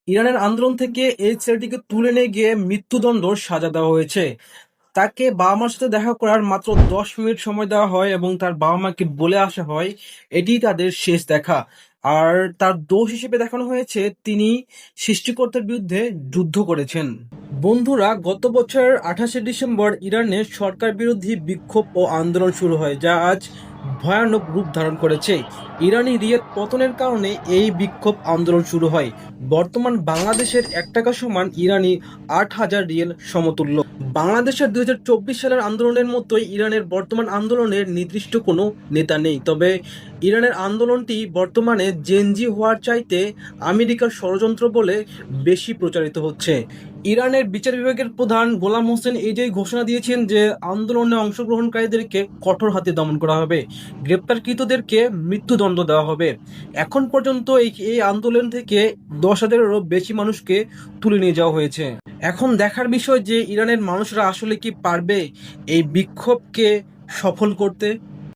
ইরানের আন্দোলন থেকে এই ছেলেটিকে তুলে নিয়ে গিয়ে মৃত্যুদণ্ড সাজা দেওয়া হয়েছে। তাকে বাবা মার সাথে দেখা করার মাত্র 10 মিনিট সময় দেওয়া হয় এবং তার বাবা মাকে বলে আসা হয় এটি তাদের শেষ দেখা। আর তার দোষ হিসেবে দেখানো হয়েছে তিনি সৃষ্টিকর্তার বিরুদ্ধে যুদ্ধ করেছেন। বন্ধুরা, গত বছর 28শে ডিসেম্বর ইরানে সরকার বিরোধী বিক্ষোভ ও আন্দোলন শুরু হয়, যা আজ ভয়ানক রূপ ধারণ করেছে। ইরানি রিয়েত পতনের কারণে এই বিক্ষোভ আন্দোলন শুরু হয়। বর্তমান বাংলাদেশের 1 টাকা সমান ইরানি 8,000 রিয়েল সমতুল্য। বাংলাদেশের 2024 সালের আন্দোলনের মতোই ইরানের বর্তমান আন্দোলনের নির্দিষ্ট কোনো নেতা নেই, তবে ইরানের আন্দোলনটি বর্তমানে জেনজি হওয়ার চাইতে আমেরিকার ষড়যন্ত্র বলে বেশি প্রচারিত হচ্ছে। ইরানের বিচার বিভাগের প্রধান গোলাম হোসেন এই ঘোষণা দিয়েছেন যে আন্দোলনে অংশগ্রহণকারীদেরকে কঠোর হাতে দমন করা হবে, গ্রেপ্তারকৃতদেরকে মৃত্যুদণ্ড দেওয়া হবে। এখন পর্যন্ত এই আন্দোলন থেকে 10,000-এরও বেশি মানুষকে তুলে নিয়ে যাওয়া হয়েছে। এখন দেখার বিষয় যে ইরানের মানুষরা আসলে কি পারবে এই বিক্ষোভকে সফল করতে।